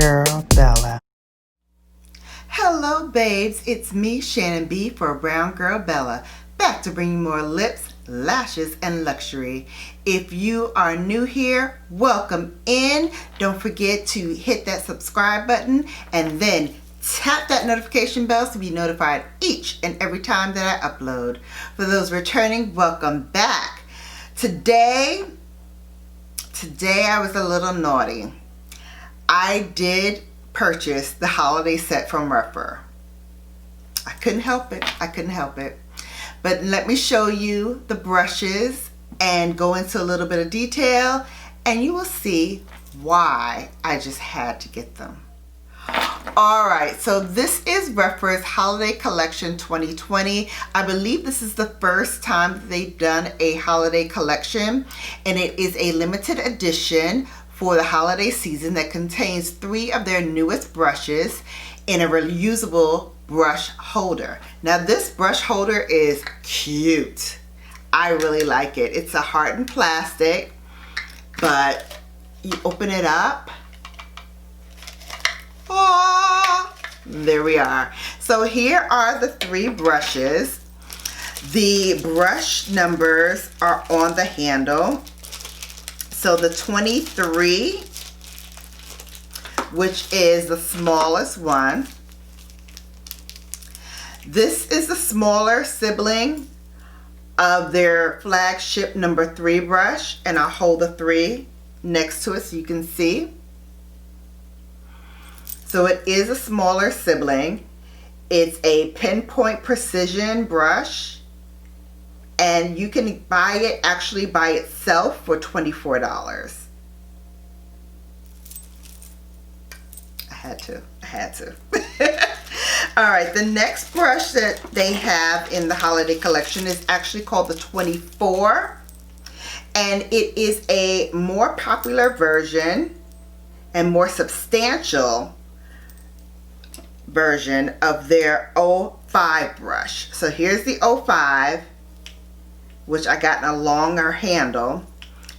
girl Bella. Hello babes, it's me Shannon B for Brown Girl Bella, back to bring you more lips, lashes, and luxury. If you are new here, welcome in. Don't forget to hit that subscribe button and then tap that notification bell to be notified each and every time that I upload. For those returning, welcome back. Today I was a little naughty. I did purchase the holiday set from Rephr. I couldn't help it. But let me show you the brushes and go into a little bit of detail, and you will see why I just had to get them. Alright, so this is Rephr's Holiday Collection 2020. I believe this is the first time that they've done a holiday collection, and it is a limited edition for the holiday season that contains 3 of their newest brushes in a reusable brush holder. Now this brush holder is cute. I really like it. It's a hardened plastic, but you open it up. Oh, there we are. So here are the 3 brushes. The brush numbers are on the handle. So the 23, which is the smallest one. This is the smaller sibling of their flagship number 3 brush, and I'll hold the 3 next to it so you can see. So it is a smaller sibling. It's a pinpoint precision brush, and you can buy it actually by itself for $24. I had to. Alright, the next brush that they have in the holiday collection is actually called the 24, and it is a more popular version and more substantial version of their 05 brush. So here's the 05, which I got in a longer handle,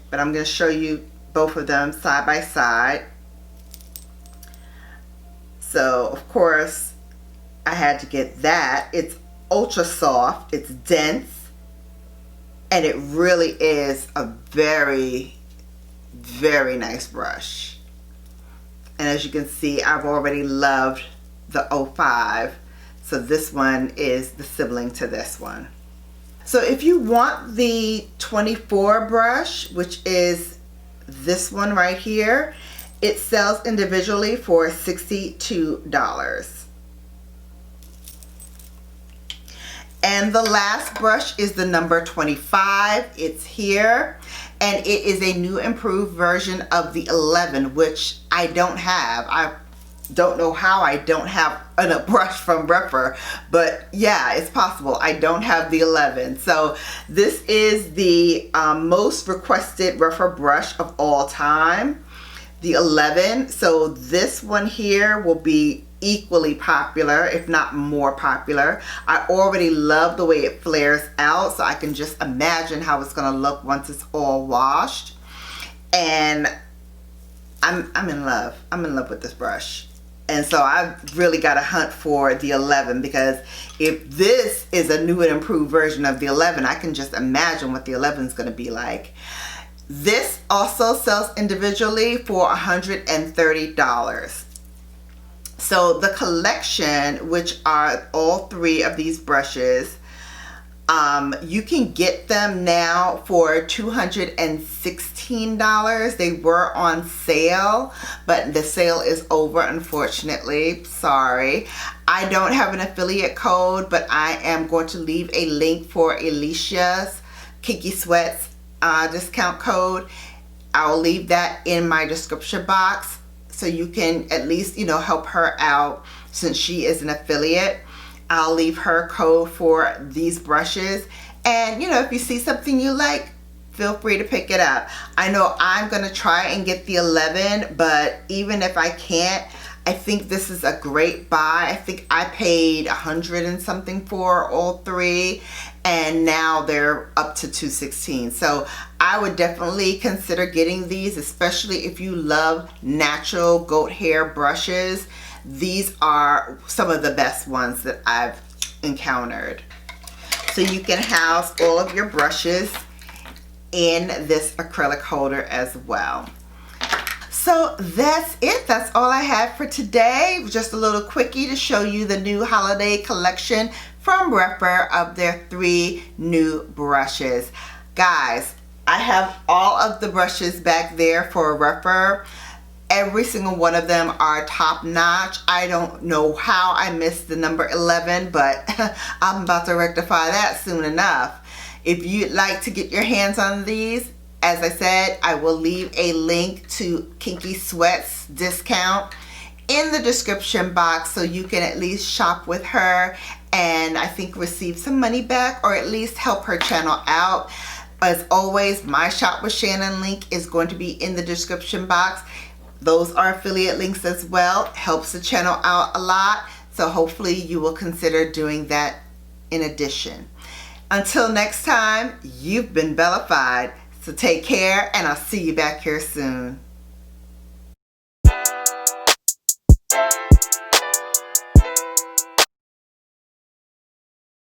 but I'm going to show you both of them side by side. So of course I had to get that. It's ultra soft, it's dense, and it really is a very, very nice brush. And as you can see, I've already loved the 05, so this one is the sibling to this one. So if you want the 24 brush, which is this one right here, it sells individually for $62. And the last brush is the number 25. It's here, and it is a new improved version of the 11, which I don't have. I don't know how I don't have a brush from Rephr, but yeah, it's possible. I don't have the 11. So this is the most requested Rephr brush of all time, the 11. So this one here will be equally popular, if not more popular. I already love the way it flares out, so I can just imagine how it's gonna look once it's all washed. And I'm in love. I'm in love with this brush. And so I've really got to hunt for the 11, because if this is a new and improved version of the 11, I can just imagine what the 11 is going to be like. This also sells individually for $130. So the collection, which are all 3 of these brushes, you can get them now for $216. They were on sale, but the sale is over, unfortunately. Sorry. I don't have an affiliate code, but I am going to leave a link for Alicia's Kiki Sweats discount code. I'll leave that in my description box so you can at least, you know, help her out since she is an affiliate. I'll leave her code for these brushes, and you know, if you see something you like, feel free to pick it up. I know I'm gonna try and get the 11, but even if I can't, I think this is a great buy. I think I paid $100 and something for all 3, and now they're up to $216. So I would definitely consider getting these, especially if you love natural goat hair brushes. These are some of the best ones that I've encountered. So you can house all of your brushes in this acrylic holder as well. So that's it. That's all I have for today. Just a little quickie to show you the new holiday collection from Rephr of their 3 new brushes. Guys, I have all of the brushes back there for Rephr. Every single one of them are top notch. I don't know how I missed the number 11, but I'm about to rectify that soon enough. If you'd like to get your hands on these, as I said, I will leave a link to Kinky Sweat's discount in the description box so you can at least shop with her and I think receive some money back, or at least help her channel out. As always, my Shop with Shannon link is going to be in the description box. Those are affiliate links as well. Helps the channel out a lot. So hopefully you will consider doing that in addition. Until next time, you've been Bellafied. So take care, and I'll see you back here soon.